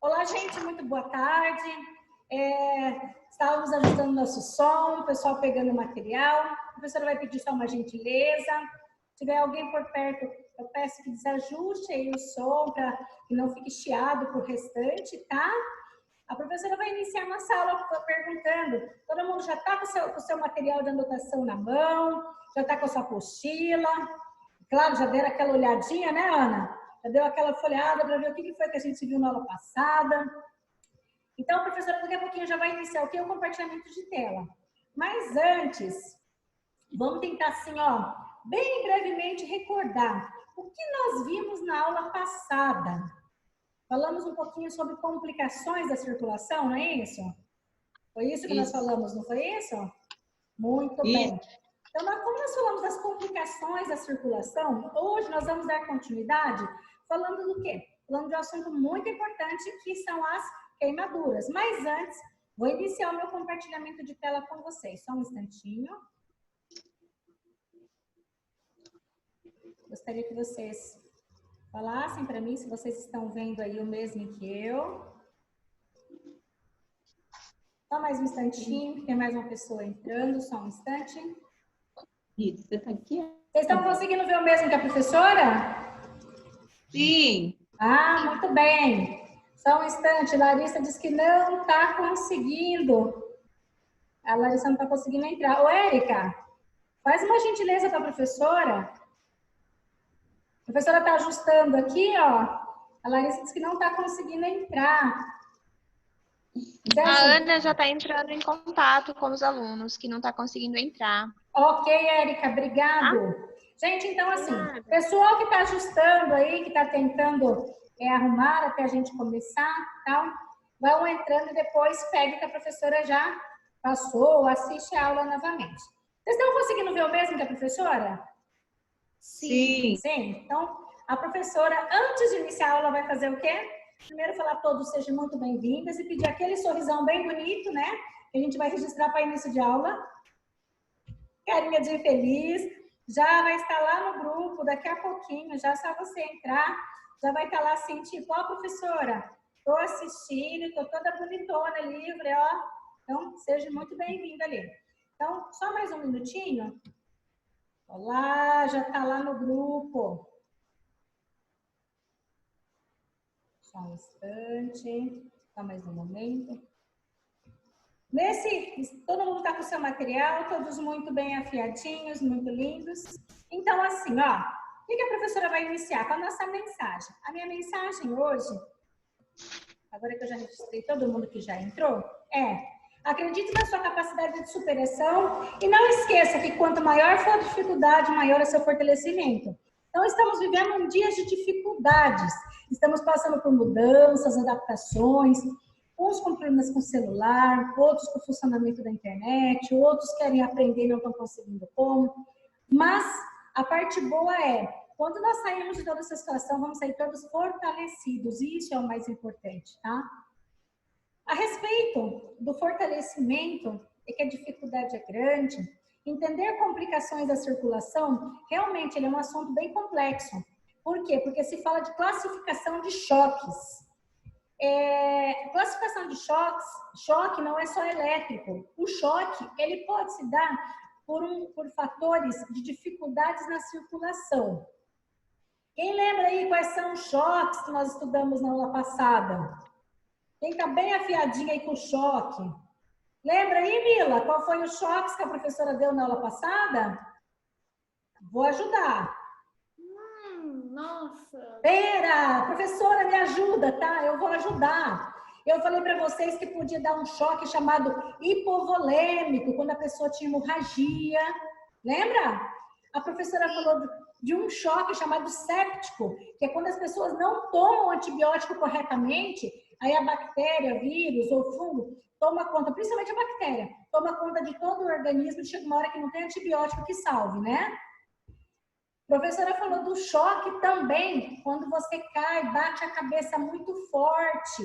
Olá, gente, muito boa tarde. Estávamos ajustando nosso som, o pessoal pegando o material. A professora vai pedir só uma gentileza. Se tiver alguém por perto, eu peço que desajuste aí o som para que não fique chiado para o restante, tá? A professora vai iniciar nossa aula perguntando: todo mundo já está com o seu material de anotação na mão? Já está com a sua apostila? Claro, já deram aquela olhadinha, né, Ana? Já deu aquela folhada para ver o que foi que a gente viu na aula passada. Então, a professora daqui a pouquinho já vai iniciar o que é o compartilhamento de tela. Mas antes, vamos tentar assim, ó, bem brevemente recordar o que nós vimos na aula passada. Falamos um pouquinho sobre complicações da circulação, não é isso? Foi isso que nós falamos, não foi isso? Muito bem. Então, como nós falamos das complicações da circulação, hoje nós vamos dar continuidade falando do quê? Falando de um assunto muito importante, que são as queimaduras. Mas antes, vou iniciar o meu compartilhamento de tela com vocês. Só um instantinho. Gostaria que vocês falassem para mim se vocês estão vendo aí o mesmo que eu. Só mais um instantinho, que tem mais uma pessoa entrando. Só um instante. Isso, você está aqui? Vocês estão conseguindo ver o mesmo que a professora? Sim. Ah, muito bem. Só um instante, Larissa disse que não está conseguindo. A Larissa não está conseguindo entrar. Ô, Érica, faz uma gentileza para a professora. A professora está ajustando aqui, ó. A Larissa disse que não está conseguindo entrar. A Ana já está entrando em contato com os alunos que não está conseguindo entrar. Ok, Érica, obrigado. Gente, então assim, pessoal que está ajustando aí, que está tentando arrumar até a gente começar, tal, vão entrando e depois pegue que a professora já passou, assiste a aula novamente. Vocês estão conseguindo ver o mesmo que a professora? Sim. Sim. Então, a professora, antes de iniciar a aula, vai fazer o quê? Primeiro falar a todos sejam muito bem-vindas e pedir aquele sorrisão bem bonito, né? Que a gente vai registrar para início de aula. Carinha de feliz. Já vai estar lá no grupo daqui a pouquinho, já só você entrar, já vai estar lá assim, tipo, ó, professora, tô assistindo, tô toda bonitona, livre, ó. Então, seja muito bem-vinda ali. Então, só mais um minutinho. Olá, já tá lá no grupo. Só um instante, só mais um momento. Todo mundo está com o seu material, todos muito bem afiadinhos, muito lindos. Então, assim, ó, o que a professora vai iniciar? Com a nossa mensagem. A minha mensagem hoje, agora que eu já registrei todo mundo que já entrou, acredite na sua capacidade de superação e não esqueça que quanto maior for a dificuldade, maior é seu fortalecimento. Então, estamos vivendo um dia de dificuldades. Estamos passando por mudanças, adaptações, uns com problemas com o celular, outros com o funcionamento da internet, outros querem aprender e não estão conseguindo como. Mas a parte boa é, quando nós saímos de toda essa situação, vamos sair todos fortalecidos. E isso é o mais importante, tá? A respeito do fortalecimento, é que a dificuldade é grande, entender complicações da circulação, realmente ele é um assunto bem complexo. Por quê? Porque se fala de classificação de choques. Classificação de choque não é só elétrico. O choque, ele pode se dar por fatores de dificuldades na circulação. Quem lembra aí quais são os choques que nós estudamos na aula passada? Quem está bem afiadinho aí com o choque? Lembra aí, Mila, qual foi os choques que a professora deu na aula passada? Vou ajudar. Nossa! Pera, professora, me ajuda, tá? Eu vou ajudar. Eu falei para vocês que podia dar um choque chamado hipovolêmico, quando a pessoa tinha hemorragia. Lembra? A professora falou de um choque chamado séptico, que é quando as pessoas não tomam o antibiótico corretamente, aí a bactéria, vírus ou fungo toma conta, principalmente a bactéria, toma conta de todo o organismo, chega uma hora que não tem antibiótico que salve, né? A professora falou do choque também, quando você cai, bate a cabeça muito forte.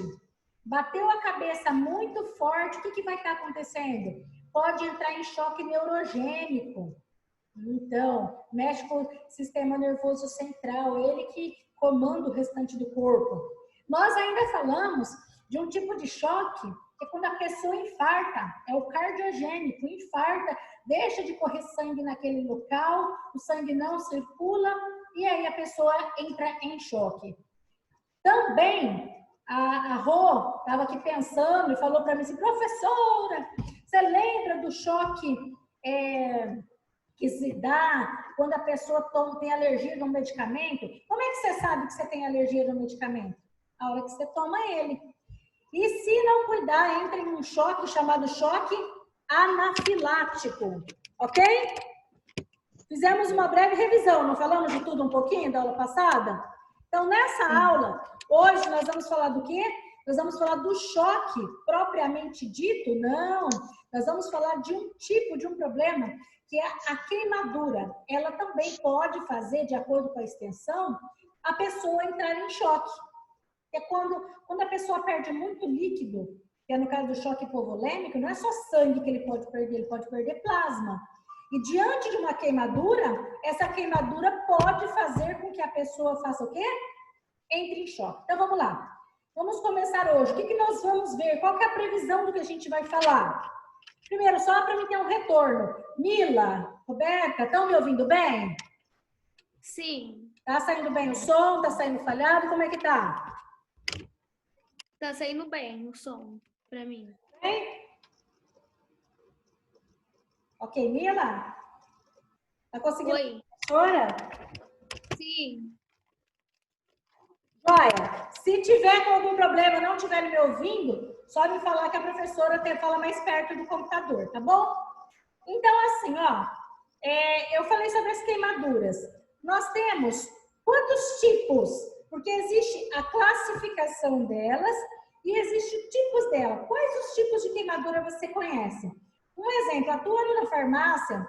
Bateu a cabeça muito forte, o que vai estar acontecendo? Pode entrar em choque neurogênico. Então, mexe com o sistema nervoso central, ele que comanda o restante do corpo. Nós ainda falamos de um tipo de choque que é quando a pessoa infarta, é o cardiogênico, infarta, deixa de correr sangue naquele local, o sangue não circula e aí a pessoa entra em choque. Também, a Rô estava aqui pensando e falou para mim assim, professora, você lembra do choque que se dá quando a pessoa tem alergia de um medicamento? Como é que você sabe que você tem alergia de um medicamento? A hora que você toma ele. E se não cuidar, entra em um choque chamado choque anafilático, ok? Fizemos uma breve revisão, não falamos de tudo um pouquinho da aula passada? Então, nessa aula, hoje nós vamos falar do quê? Nós vamos falar do choque propriamente dito? Não, nós vamos falar de um tipo, de um problema, que é a queimadura. Ela também pode fazer, de acordo com a extensão, a pessoa entrar em choque. É quando a pessoa perde muito líquido, que é no caso do choque hipovolêmico, não é só sangue que ele pode perder plasma. E diante de uma queimadura, essa queimadura pode fazer com que a pessoa faça o quê? Entre em choque. Então vamos lá. Vamos começar hoje. O que nós vamos ver? Qual que é a previsão do que a gente vai falar? Primeiro, só para mim ter um retorno. Mila, Roberta, estão me ouvindo bem? Sim. Tá saindo bem o som? Tá saindo falhado? Como é que tá? Tá saindo bem o som para mim. Bem? Ok, Mila? Tá conseguindo? Oi. Professora? Sim. Olha, se tiver com algum problema, não estiver me ouvindo, só me falar que a professora fala mais perto do computador, tá bom? Então, assim, ó, eu falei sobre as queimaduras. Nós temos quantos tipos? Porque existe a classificação delas e existem os tipos dela. Quais os tipos de queimadura você conhece? Um exemplo, atuando na farmácia,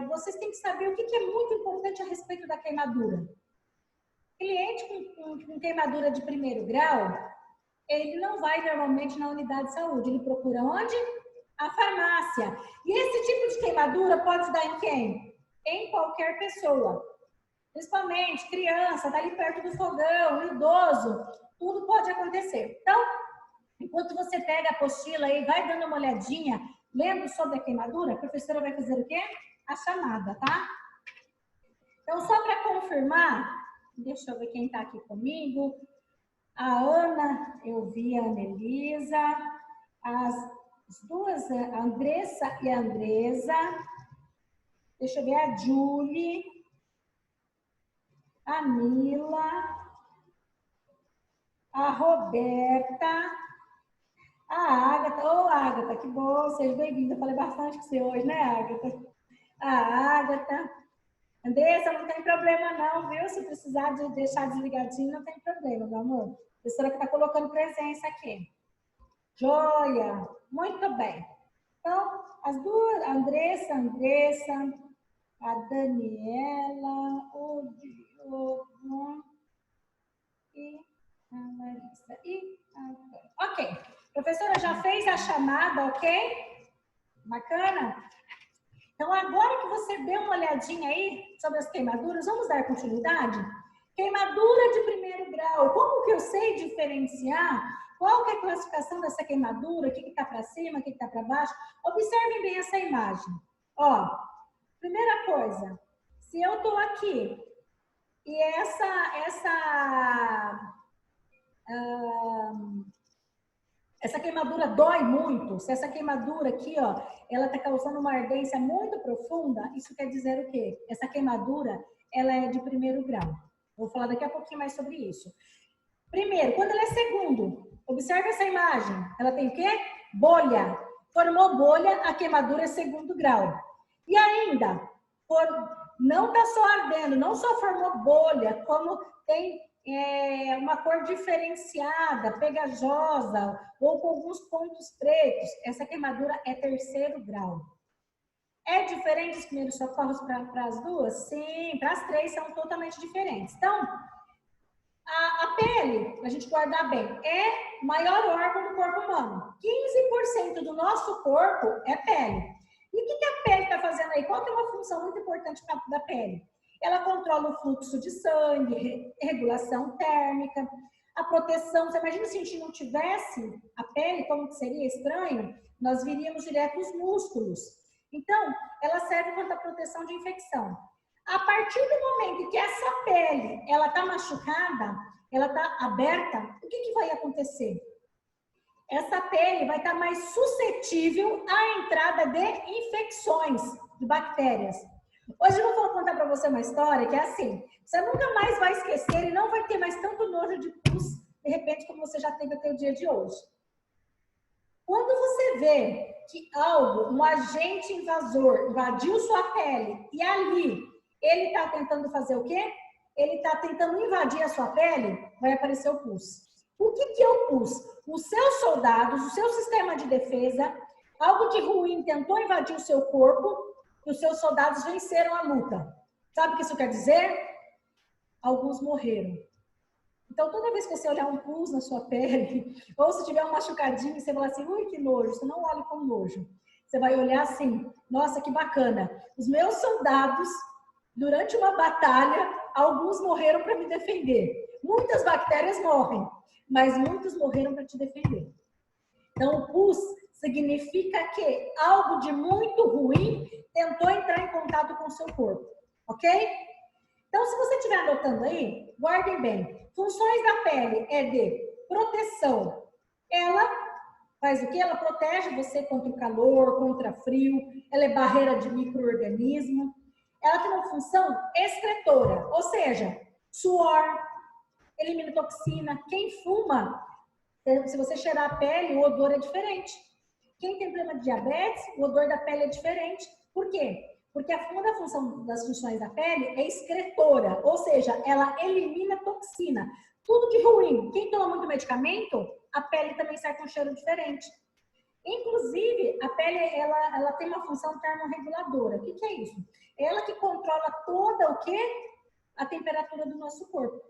vocês têm que saber o que é muito importante a respeito da queimadura. Cliente com queimadura de primeiro grau, ele não vai normalmente na unidade de saúde, ele procura onde? A farmácia. E esse tipo de queimadura pode dar em quem? Em qualquer pessoa. Principalmente criança, está ali perto do fogão, idoso, tudo pode acontecer. Então, enquanto você pega a apostila e vai dando uma olhadinha, lembra sobre a queimadura? A professora vai fazer o quê? A chamada, tá? Então, só para confirmar, deixa eu ver quem está aqui comigo. A Ana, eu vi a Anelisa, as duas, a Andressa e a Andresa. Deixa eu ver a Julie, a Mila, a Roberta, a Ágata. Ô, Ágata, que bom, seja bem-vinda. Eu falei bastante com você hoje, né, Ágata? A Ágata. Andressa, não tem problema não, viu? Se precisar de deixar desligadinho, não tem problema, meu amor. A professora que está colocando presença aqui. Joia! Muito bem. Então, as duas, a Andressa, a Daniela, o Diogo e a Larissa. Ok. A professora já fez a chamada, ok? Bacana? Então, agora que você deu uma olhadinha aí sobre as queimaduras, vamos dar continuidade? Queimadura de primeiro grau. Como que eu sei diferenciar? Qual que é a classificação dessa queimadura? O que está para cima, o que está para baixo? Observem bem essa imagem. Ó, primeira coisa, se eu estou aqui e essa queimadura dói muito, se essa queimadura aqui, ó, ela está causando uma ardência muito profunda, isso quer dizer o quê? Essa queimadura, ela é de primeiro grau. Vou falar daqui a pouquinho mais sobre isso. Primeiro, quando ela é segundo, observe essa imagem. Ela tem o quê? Bolha. Formou bolha, a queimadura é segundo grau. E ainda, não está só ardendo, não só formou bolha, como tem uma cor diferenciada, pegajosa, ou com alguns pontos pretos. Essa queimadura é terceiro grau. É diferente os primeiros socorros para as duas? Sim, para as três são totalmente diferentes. Então, a pele, para a gente guardar bem, é o maior órgão do corpo humano. 15% do nosso corpo é pele. E o que a pele está fazendo aí? Qual que é uma função muito importante da pele? Ela controla o fluxo de sangue, regulação térmica. a proteção. Você imagina se a gente não tivesse a pele, como que seria estranho? Nós viríamos direto os músculos. Então, ela serve quanto a proteção de infecção. A partir do momento que essa pele, ela está machucada, ela está aberta, o que vai acontecer? Essa pele vai estar mais suscetível à entrada de infecções, de bactérias. Hoje eu vou contar para você uma história que é assim, você nunca mais vai esquecer e não vai ter mais tanto nojo de pus, de repente, como você já teve até o dia de hoje. Quando você vê que algo, um agente invasor, invadiu sua pele e ali ele está tentando fazer o quê? Ele está tentando invadir a sua pele, vai aparecer o pus. O que é o pus? Os seus soldados, o seu sistema de defesa, algo de ruim tentou invadir o seu corpo e os seus soldados venceram a luta. Sabe o que isso quer dizer? Alguns morreram. Então, toda vez que você olhar um pus na sua pele, ou se tiver um machucadinho, você vai falar assim, ui, que nojo. Você não olha com nojo. Você vai olhar assim, nossa, que bacana. Os meus soldados, durante uma batalha, alguns morreram para me defender. Muitas bactérias morrem, mas muitos morreram para te defender. Então, o pus significa que algo de muito ruim tentou entrar em contato com o seu corpo, ok? Então, se você estiver anotando aí, guardem bem. Funções da pele é de proteção. Ela faz o quê? Ela protege você contra o calor, contra frio. Ela é barreira de micro-organismo. Ela tem uma função excretora, ou seja, suor, elimina toxina. Quem fuma, se você cheirar a pele, o odor é diferente. Quem tem problema de diabetes, o odor da pele é diferente. Por quê? Porque uma das funções da pele é excretora, ou seja, ela elimina toxina. Tudo de ruim. Quem toma muito medicamento, a pele também sai com um cheiro diferente. Inclusive, a pele ela tem uma função termorreguladora. O que é isso? Ela que controla toda o quê? A temperatura do nosso corpo.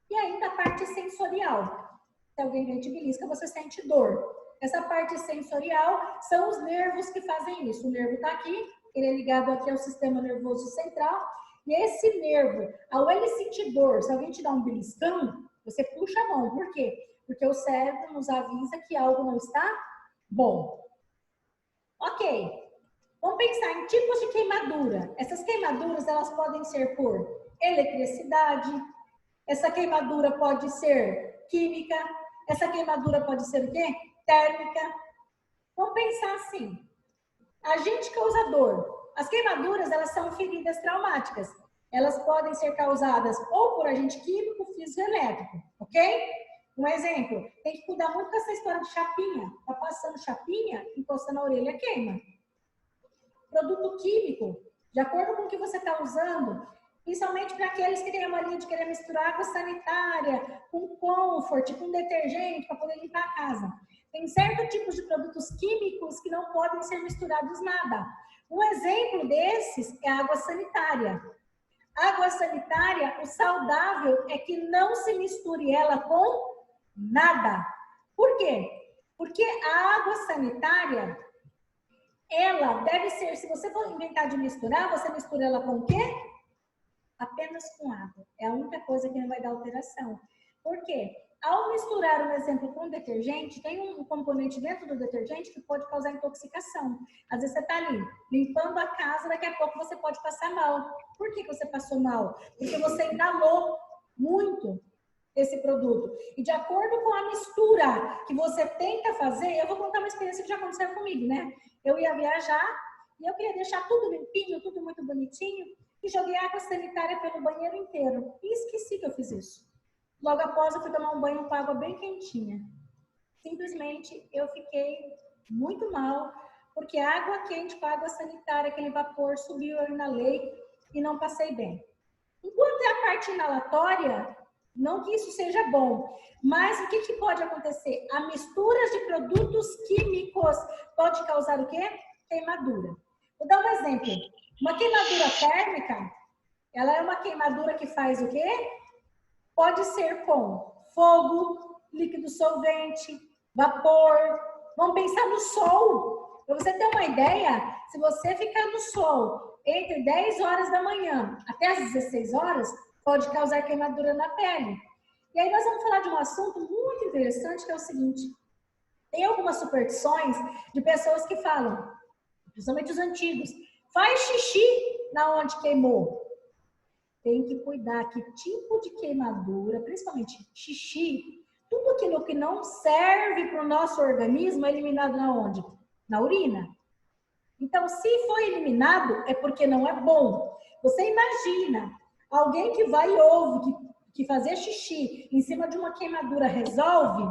E ainda a parte sensorial. Se alguém vem te belisca, você sente dor. Essa parte sensorial são os nervos que fazem isso. O nervo está aqui, ele é ligado aqui ao sistema nervoso central. E esse nervo, ao ele sentir dor, se alguém te dá um beliscão, você puxa a mão. Por quê? Porque o cérebro nos avisa que algo não está bom. Ok. Vamos pensar em tipos de queimadura. Essas queimaduras, elas podem ser por eletricidade. Essa queimadura pode ser química. Essa queimadura pode ser o quê? Térmica. Vamos pensar assim. Agente causador. As queimaduras, elas são feridas traumáticas. Elas podem ser causadas ou por agente químico, físico e elétrico, ok? Um exemplo, tem que cuidar muito com essa história de chapinha. Tá passando chapinha, encosta na orelha, queima. Produto químico, de acordo com o que você está usando, principalmente para aqueles que têm a mania de querer misturar água sanitária com comfort, com detergente, para poder limpar a casa. Tem certos tipos de produtos químicos que não podem ser misturados nada. Um exemplo desses é a água sanitária. Água sanitária, o saudável é que não se misture ela com nada. Por quê? Porque a água sanitária, ela deve ser, se você for inventar de misturar, você mistura ela com o quê? Apenas com água. É a única coisa que não vai dar alteração. Por quê? Ao misturar, um exemplo, com detergente, tem um componente dentro do detergente que pode causar intoxicação. Às vezes você está ali limpando a casa, daqui a pouco você pode passar mal. Por que você passou mal? Porque você inalou muito esse produto. E de acordo com a mistura que você tenta fazer, eu vou contar uma experiência que já aconteceu comigo, né? Eu ia viajar e eu queria deixar tudo limpinho, tudo muito bonitinho, e joguei água sanitária pelo banheiro inteiro. E esqueci que eu fiz isso. Logo após, eu fui tomar um banho com água bem quentinha. Simplesmente, eu fiquei muito mal, porque a água quente com a água sanitária, aquele vapor subiu, eu inalei e não passei bem. Enquanto é a parte inalatória, não que isso seja bom, mas o que pode acontecer? A mistura de produtos químicos pode causar o quê? Queimadura. Vou dar um exemplo. Uma queimadura térmica, ela é uma queimadura que faz o quê? Pode ser com fogo, líquido solvente, vapor. Vamos pensar no sol. Para você ter uma ideia, se você ficar no sol entre 10 horas da manhã até as 16 horas, pode causar queimadura na pele. E aí nós vamos falar de um assunto muito interessante, que é o seguinte. Tem algumas superstições de pessoas que falam, principalmente os antigos, faz xixi na onde queimou. Tem que cuidar que tipo de queimadura, principalmente xixi, tudo aquilo que não serve para o nosso organismo é eliminado na onde? Na urina. Então, se foi eliminado, é porque não é bom. Você imagina alguém que vai e ouve que fazer xixi em cima de uma queimadura resolve,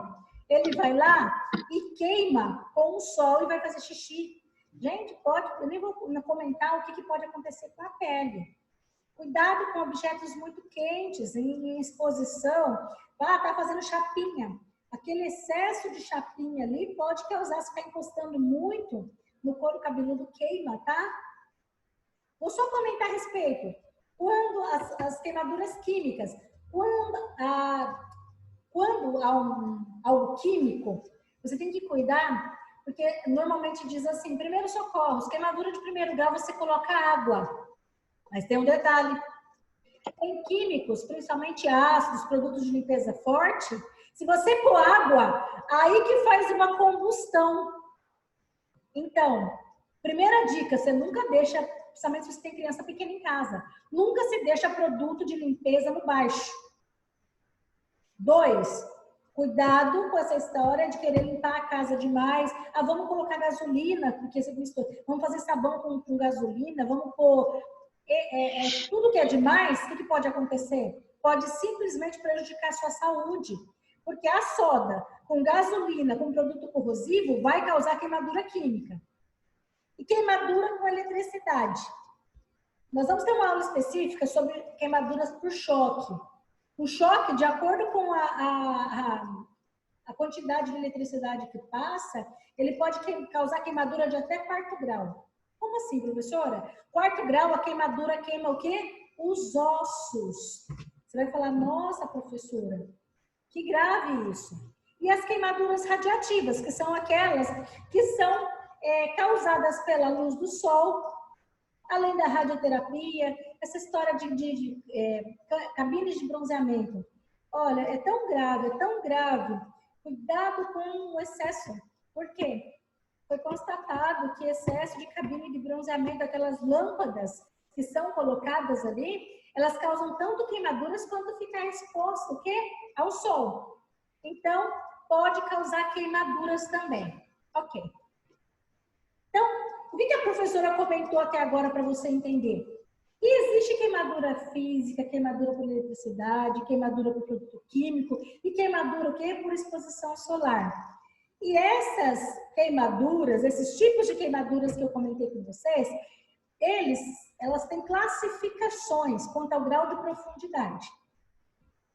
ele vai lá e queima com o sol e vai fazer xixi. Gente, eu nem vou comentar o que pode acontecer com a pele. Cuidado com objetos muito quentes, em exposição. Tá fazendo chapinha. Aquele excesso de chapinha ali pode causar, se ficar encostando muito no couro cabeludo, queima, tá? Vou só comentar a respeito. Quando as queimaduras químicas, quando há algo químico, você tem que cuidar, porque normalmente diz assim, primeiros socorros, queimadura de primeiro grau, você coloca água. Mas tem um detalhe. Tem químicos, principalmente ácidos, produtos de limpeza forte, se você pôr água, aí que faz uma combustão. Então, primeira dica, você nunca deixa, principalmente se você tem criança pequena em casa, nunca se deixa produto de limpeza no baixo. 2, cuidado com essa história de querer limpar a casa demais. Vamos colocar gasolina, porque você mistura. Vamos fazer sabão com gasolina, vamos pôr... tudo que é demais, o que pode acontecer? Pode simplesmente prejudicar a sua saúde. Porque a soda com gasolina, com produto corrosivo, vai causar queimadura química. E queimadura com eletricidade. Nós vamos ter uma aula específica sobre queimaduras por choque. O choque, de acordo com a quantidade de eletricidade que passa, ele pode causar queimadura de até 4º grau. Como assim, professora? 4º grau, a queimadura queima o quê? Os ossos. Você vai falar, nossa, professora, que grave isso. E as queimaduras radiativas, que são aquelas que são causadas pela luz do sol, além da radioterapia, essa história de cabines de bronzeamento. Olha, é tão grave. Cuidado com o excesso. Por quê? Foi constatado que excesso de cabine de bronzeamento, aquelas lâmpadas que são colocadas ali, elas causam tanto queimaduras quanto ficar exposto o quê? Ao sol. Então, pode causar queimaduras também. Ok. Então, o que a professora comentou até agora para você entender? Que existe queimadura física, queimadura por eletricidade, queimadura por produto químico e queimadura o quê? Por exposição solar. E essas queimaduras, esses tipos de queimaduras que eu comentei com vocês, elas têm classificações quanto ao grau de profundidade.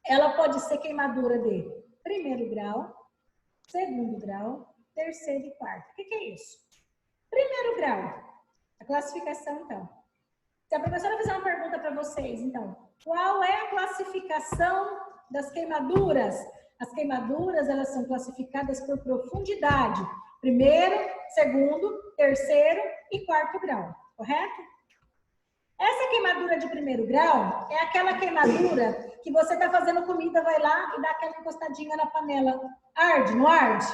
Ela pode ser queimadura de 1º grau, 2º grau, 3º e 4º. O que é isso? 1º grau, a classificação, então. Se a professora fizer uma pergunta para vocês, então, qual é a classificação das queimaduras? As queimaduras, elas são classificadas por profundidade. 1º, 2º, 3º e 4º grau, correto? Essa queimadura de 1º grau é aquela queimadura que você está fazendo comida, vai lá e dá aquela encostadinha na panela. Arde, não arde?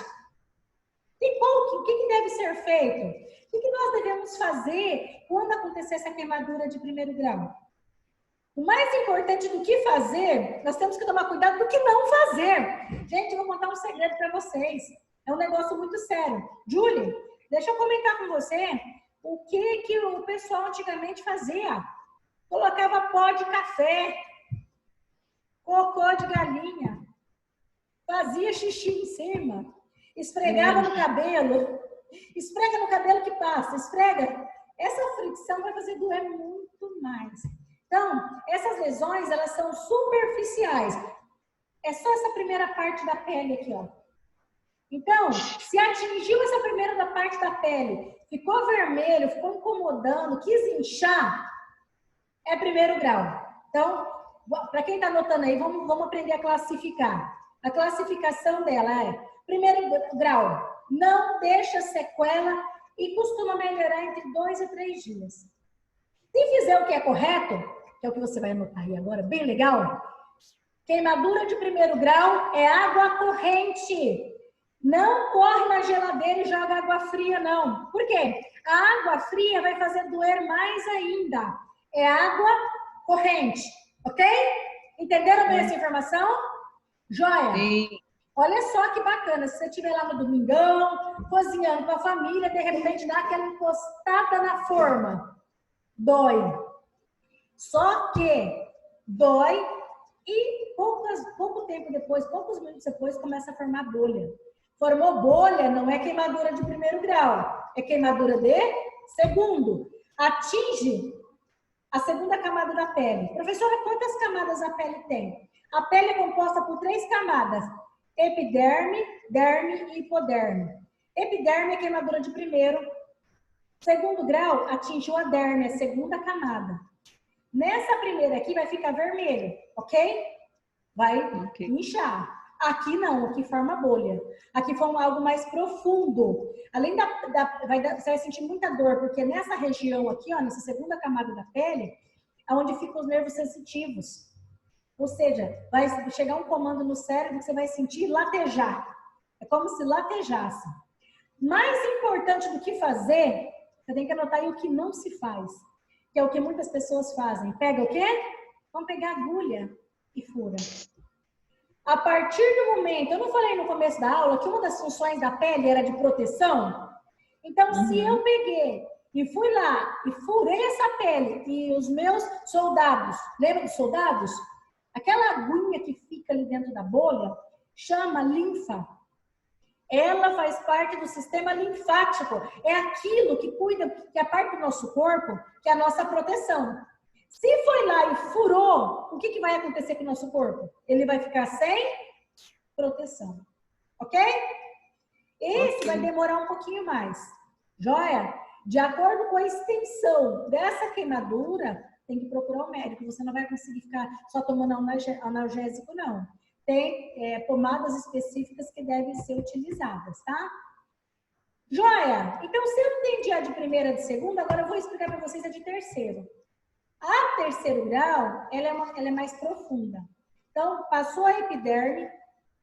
E o que deve ser feito? O que nós devemos fazer quando acontecer essa queimadura de 1º grau? O mais importante do que fazer, nós temos que tomar cuidado do que não fazer. Gente, eu vou contar um segredo para vocês. É um negócio muito sério. Julie, deixa eu comentar com você o que o pessoal antigamente fazia. Colocava pó de café, cocô de galinha, fazia xixi em cima, esfregava no cabelo. Esfrega no cabelo que passa, esfrega. Essa fricção vai fazer doer muito mais. Então, essas lesões, elas são superficiais. É só essa primeira parte da pele aqui, ó. Então, se atingiu essa primeira parte da pele, ficou vermelho, ficou incomodando, quis inchar, é 1º grau. Então, para quem está anotando aí, vamos aprender a classificar. A classificação dela é 1º grau, não deixa sequela e costuma melhorar entre 2 e 3 dias. Se fizer o que é correto, que é o que você vai anotar aí agora, bem legal, Queimadura de primeiro grau é água corrente. Não corre na geladeira e joga água fria, não. Por quê? A água fria vai fazer doer mais ainda. É água corrente, ok? Entenderam bem essa informação? Joia? Sim. Olha só que bacana, se você estiver lá no domingão, cozinhando com a família, de repente dá aquela encostada na forma. Dói. Só que dói e pouco tempo depois, poucos minutos depois, começa a formar bolha. Formou bolha, não é queimadura de primeiro grau, é queimadura de segundo. Atinge a segunda camada da pele. Professora, quantas camadas a pele tem? A pele é composta por 3 camadas. Epiderme, derme e hipoderme. Epiderme é queimadura de primeiro. Segundo grau, atingiu a derme, a segunda camada. Nessa primeira aqui vai ficar vermelho, ok? Vai inchar. Aqui não, aqui forma bolha. Aqui forma algo mais profundo. Além você vai sentir muita dor, porque nessa região aqui, ó, nessa segunda camada da pele, é onde ficam os nervos sensitivos. Ou seja, vai chegar um comando no cérebro que você vai sentir latejar. É como se latejasse. Mais importante do que fazer, você tem que anotar aí o que não se faz. Que é o que muitas pessoas fazem. Pega o quê? Vão pegar agulha e fura. A partir do momento, eu não falei no começo da aula que uma das funções da pele era de proteção? Então, se eu peguei e fui lá e furei essa pele e os meus soldados, lembra dos soldados? Aquela aguinha que fica ali dentro da bolha chama linfa. Ela faz parte do sistema linfático. É aquilo que cuida, que é a parte do nosso corpo, que é a nossa proteção. Se foi lá e furou, o que vai acontecer com o nosso corpo? Ele vai ficar sem proteção. Ok? Esse vai demorar um pouquinho mais. Joia? De acordo com a extensão dessa queimadura, tem que procurar o médico. Você não vai conseguir ficar só tomando analgésico, não. Tem pomadas específicas que devem ser utilizadas, tá? Joia? Então, se eu entendi a de primeira e de segunda, agora eu vou explicar para vocês a de terceiro. A terceiro grau, ela é mais profunda. Então, passou a epiderme,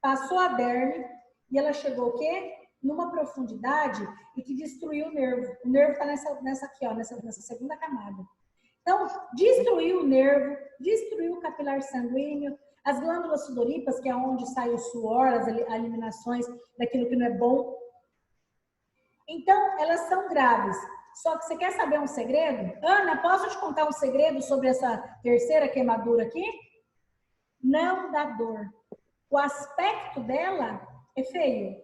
passou a derme, e ela chegou o quê? Numa profundidade e que destruiu o nervo. O nervo está nessa aqui, ó, nessa segunda camada. Então, destruiu o nervo, destruiu o capilar sanguíneo, as glândulas sudoríparas, que é onde sai o suor, as eliminações daquilo que não é bom. Então, elas são graves. Só que você quer saber um segredo? Ana, posso te contar um segredo sobre essa terceira queimadura aqui? Não dá dor. O aspecto dela é feio,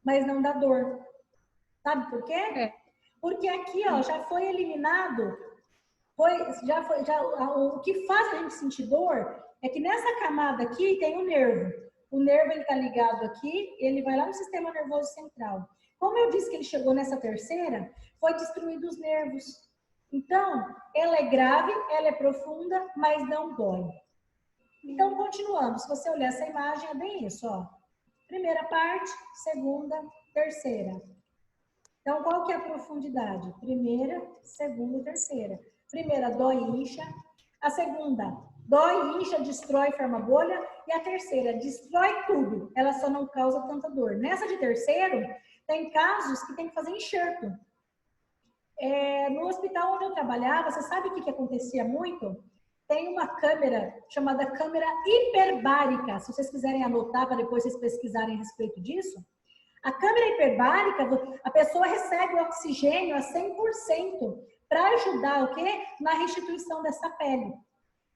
mas não dá dor. Sabe por quê? Porque aqui, ó, já foi eliminado. O que faz a gente sentir dor é que nessa camada aqui tem o nervo. O nervo ele está ligado aqui, ele vai lá no sistema nervoso central. Como eu disse que ele chegou nessa terceira, foi destruído os nervos. Então, ela é grave, ela é profunda, mas não dói. Então, continuando. Se você olhar essa imagem, é bem isso, ó. Primeira parte, segunda, terceira. Então, qual que é a profundidade? Primeira, segunda e terceira. Primeira, dói e incha. A segunda, dói, incha, destrói, forma bolha. E a terceira, destrói tudo. Ela só não causa tanta dor. Nessa de terceiro, tem casos que tem que fazer enxerto. No hospital onde eu trabalhava, você sabe o que acontecia muito? Tem uma câmera chamada câmera hiperbárica. Se vocês quiserem anotar para depois vocês pesquisarem a respeito disso. A câmera hiperbárica, a pessoa recebe o oxigênio a 100% para ajudar o quê? Na restituição dessa pele.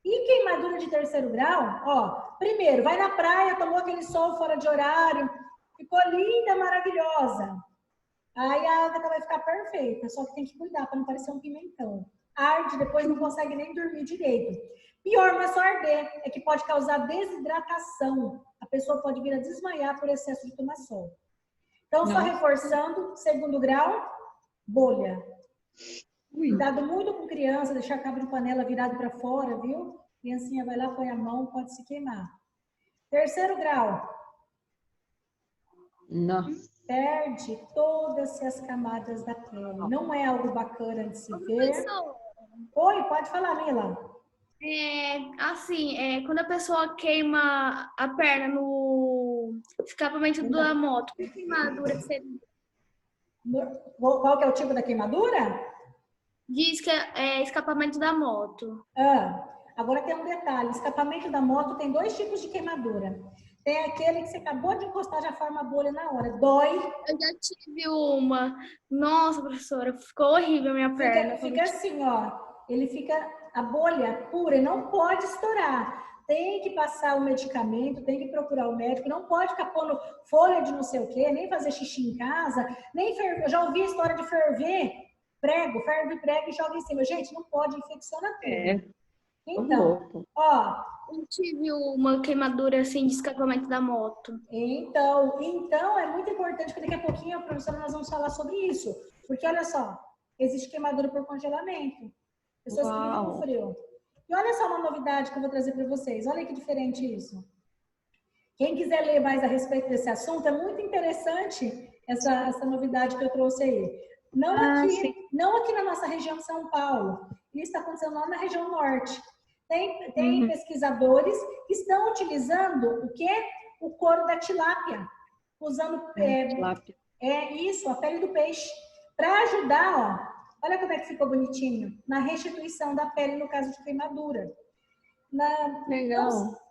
E queimadura de terceiro grau, ó, primeiro, vai na praia, tomou aquele sol fora de horário, ficou linda, maravilhosa. Aí a água vai ficar perfeita, só que tem que cuidar para não parecer um pimentão. Arde, depois não consegue nem dormir direito. Pior, não é só arder, é que pode causar desidratação. A pessoa pode vir a desmaiar por excesso de tomar sol. Então, só reforçando, segundo grau, bolha. Cuidado muito com criança, deixar cabo de panela virado para fora, viu? Criancinha vai lá, põe a mão, pode se queimar. Terceiro grau. Nossa. Perde todas as camadas da pele. Não é algo bacana de se ver. Oi, pode falar, Mila. Quando a pessoa queima a perna no escapamento da moto, que queimadura que seria? Qual que é o tipo da queimadura? Diz que é escapamento da moto. Agora tem um detalhe, escapamento da moto tem 2 tipos de queimadura. Tem aquele que você acabou de encostar, já forma bolha na hora. Dói. Eu já tive uma. Nossa, professora, ficou horrível a minha perna. Fica assim, ó. Ele fica a bolha pura, não pode estourar. Tem que passar o medicamento, tem que procurar o médico, não pode ficar pondo folha de não sei o quê, nem fazer xixi em casa, nem ferver. Eu já ouvi a história de ferve prego e joga em cima. Gente, não pode, infecciona tudo. Então, ó. Eu tive uma queimadura assim de escapamento da moto. Então é muito importante que daqui a pouquinho, professora, nós vamos falar sobre isso. Porque olha só, existe queimadura por congelamento. Pessoas que vivem no frio. E olha só uma novidade que eu vou trazer para vocês. Olha que diferente isso. Quem quiser ler mais a respeito desse assunto, é muito interessante essa novidade que eu trouxe aí. Não aqui na nossa região de São Paulo. Isso está acontecendo lá na região norte. Tem pesquisadores que estão utilizando o quê? O couro da tilápia. Usando a pele do peixe. Para ajudar, ó. Olha como é que ficou bonitinho. Na restituição da pele no caso de queimadura. Legal.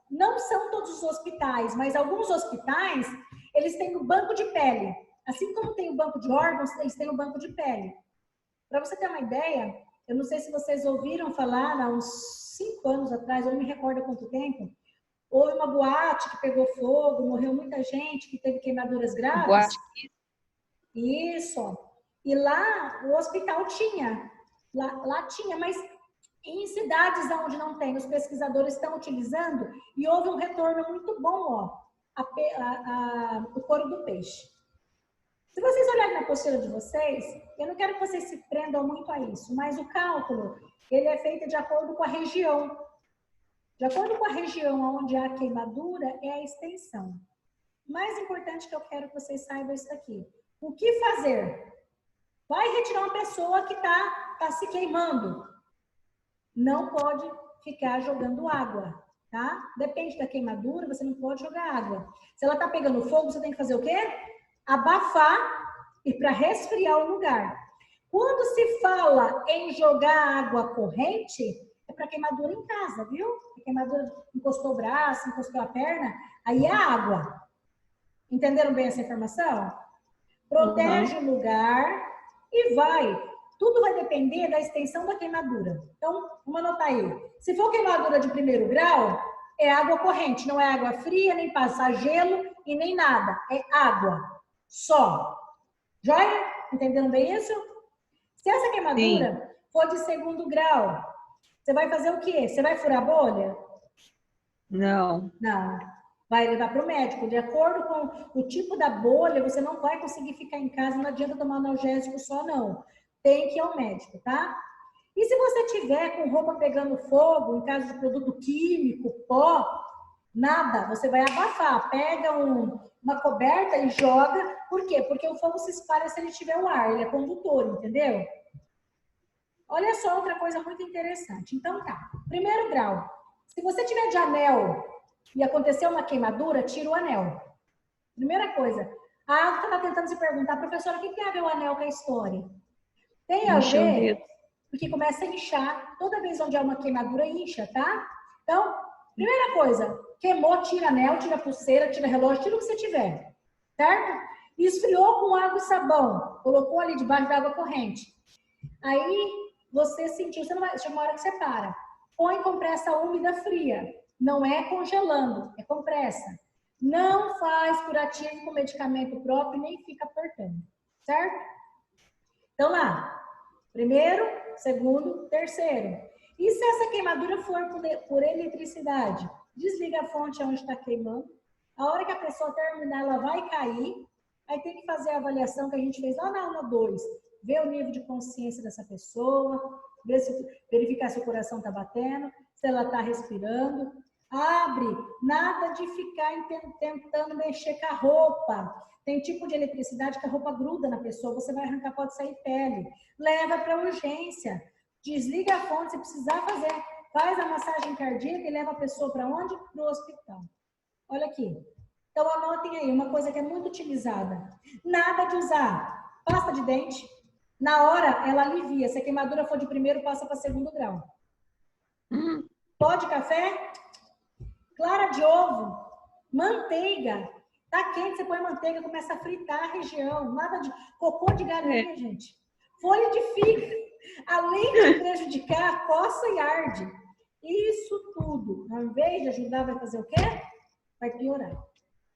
Não são todos os hospitais, mas alguns hospitais, eles têm o banco de pele. Assim como tem o banco de órgãos, eles têm o banco de pele. Para você ter uma ideia, eu não sei se vocês ouviram falar há uns 5 anos atrás, eu não me recordo há quanto tempo, houve uma boate que pegou fogo, morreu muita gente, que teve queimaduras graves. Boate. Isso. E lá o hospital tinha. Lá tinha, mas em cidades onde não tem, os pesquisadores estão utilizando e houve um retorno muito bom, o couro do peixe. Se vocês olharem na apostila de vocês, eu não quero que vocês se prendam muito a isso, mas o cálculo, ele é feito de acordo com a região. De acordo com a região onde há queimadura, é a extensão. O mais importante que eu quero que vocês saibam é isso aqui. O que fazer? Vai retirar uma pessoa que tá se queimando. Não pode ficar jogando água, tá? Depende da queimadura, você não pode jogar água. Se ela tá pegando fogo, você tem que fazer o quê? Abafar e para resfriar o lugar. Quando se fala em jogar água corrente, é para queimadura em casa, viu? A queimadura encostou o braço, encostou a perna, aí é água. Entenderam bem essa informação? Protege o lugar e vai. Tudo vai depender da extensão da queimadura. Então, vamos anotar aí. Se for queimadura de 1º grau, é água corrente, não é água fria, nem passar gelo e nem nada. É água. Só. Joia? Entenderam bem isso? Se essa queimadura for de 2º grau, você vai fazer o quê? Você vai furar a bolha? Não. Não. Vai levar para o médico. De acordo com o tipo da bolha, você não vai conseguir ficar em casa, não adianta tomar analgésico só, não. Tem que ir ao médico, tá? E se você tiver com roupa pegando fogo, em caso de produto químico, pó, nada, você vai abafar. Pega uma coberta e joga. Por quê? Porque o fogo se espalha se ele tiver o ar, ele é condutor, entendeu? Olha só outra coisa muito interessante. Então tá, 1º grau. Se você tiver de anel e acontecer uma queimadura, tira o anel. Primeira coisa. A Alta está tentando se perguntar, professora, o que tem a ver o anel com a história? Tem a ver, porque começa a inchar. Toda vez onde há uma queimadura, incha, tá? Então, primeira coisa, queimou, tira anel, tira pulseira, tira relógio, tira o que você tiver, certo? Esfriou com água e sabão, colocou ali debaixo da água corrente. Aí, você sentiu, chega uma hora que você para. Põe compressa úmida fria. Não é congelando, é compressa. Não faz curativo com medicamento próprio, nem fica apertando, certo? Então lá, 1º, 2º, 3º. E se essa queimadura for por eletricidade? Desliga a fonte onde está queimando. A hora que a pessoa terminar, ela vai cair. Aí tem que fazer a avaliação que a gente fez lá na aula 2. Ver o nível de consciência dessa pessoa, verificar se o coração está batendo, se ela está respirando. Abre, nada de ficar tentando mexer com a roupa. Tem tipo de eletricidade que a roupa gruda na pessoa, você vai arrancar, pode sair pele. Leva para urgência. Desliga a fonte, se precisar fazer faz a massagem cardíaca e leva a pessoa para onde? Para o hospital. Olha aqui. Então, anotem aí, uma coisa que é muito utilizada. Nada de usar pasta de dente. Na hora, ela alivia. Se a queimadura for de primeiro, passa para segundo grau. Pó de café, clara de ovo, manteiga. Tá quente, você põe manteiga, começa a fritar a região. Nada de cocô de galinha, gente. Folha de figo. Além de prejudicar, coça e arde. Isso tudo, ao invés de ajudar, vai fazer o quê? Vai piorar.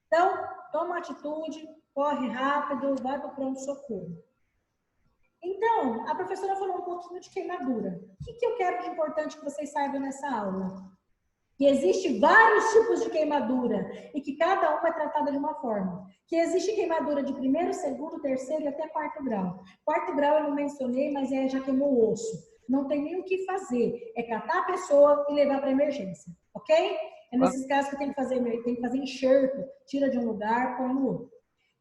Então, toma atitude, corre rápido, vai para o pronto-socorro. Então, a professora falou um pouquinho de queimadura. O que eu quero de importante que vocês saibam nessa aula? Que existe vários tipos de queimadura e que cada uma é tratada de uma forma. Que existe queimadura de primeiro, segundo, terceiro e até quarto grau. Quarto grau eu não mencionei, mas já queimou o osso. Não tem nem o que fazer. É catar a pessoa e levar para emergência, ok? É nesses casos que tem que fazer enxerto. Tira de um lugar, põe no outro.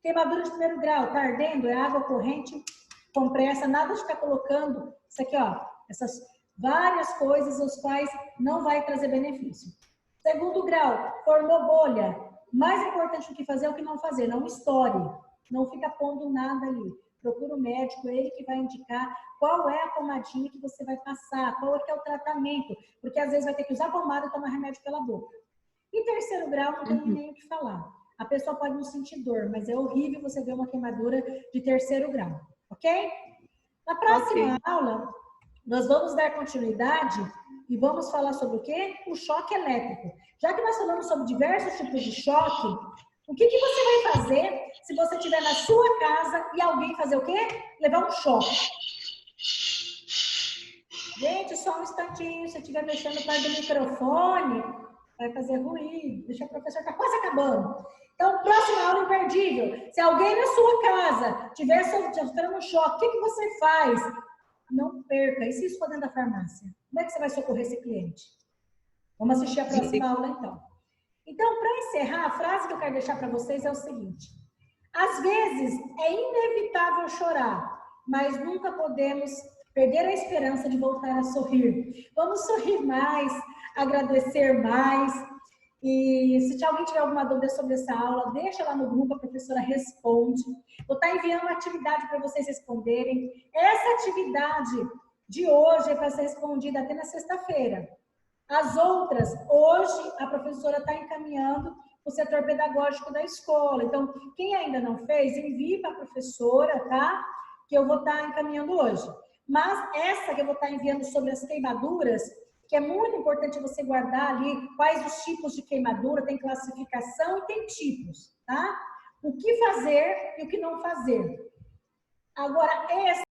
Queimadura de primeiro grau, tá ardendo, é água corrente, compressa, nada de ficar colocando isso aqui, ó, essas várias coisas os quais não vai trazer benefício. Segundo grau, formou bolha. Mais importante do que fazer é o que não fazer, não estoure. Não fica pondo nada ali. Procura o médico, ele que vai indicar qual é a pomadinha que você vai passar, qual é que é o tratamento, porque às vezes vai ter que usar pomada e tomar remédio pela boca. E terceiro grau, não tem nem o que falar. A pessoa pode não sentir dor, mas é horrível você ver uma queimadura de terceiro grau, ok? Na próxima aula, nós vamos dar continuidade e vamos falar sobre o quê? O choque elétrico. Já que nós falamos sobre diversos tipos de choque, o que você vai fazer se você estiver na sua casa e alguém fazer o quê? Levar um choque. Gente, só um instantinho, se eu estiver mexendo perto do microfone, vai fazer ruído. Deixa a professora, está quase acabando. Então, próxima aula imperdível. Se alguém na sua casa estiver sofrendo um choque, o que você faz? Não perca. E se isso for dentro da farmácia? Como é que você vai socorrer esse cliente? Vamos assistir a próxima aula, então. Então, para encerrar, a frase que eu quero deixar para vocês é o seguinte. Às vezes, é inevitável chorar, mas nunca podemos perder a esperança de voltar a sorrir. Vamos sorrir mais, agradecer mais. E se alguém tiver alguma dúvida sobre essa aula, deixa lá no grupo, a professora responde. Vou estar enviando uma atividade para vocês responderem. Essa atividade de hoje é para ser respondida até na sexta-feira. As outras, hoje, a professora está encaminhando o setor pedagógico da escola. Então, quem ainda não fez, envie para a professora, tá? Que eu vou estar encaminhando hoje. Mas essa que eu vou estar enviando sobre as queimaduras, que é muito importante você guardar ali quais os tipos de queimadura, tem classificação e tem tipos, tá? O que fazer e o que não fazer. Agora, essa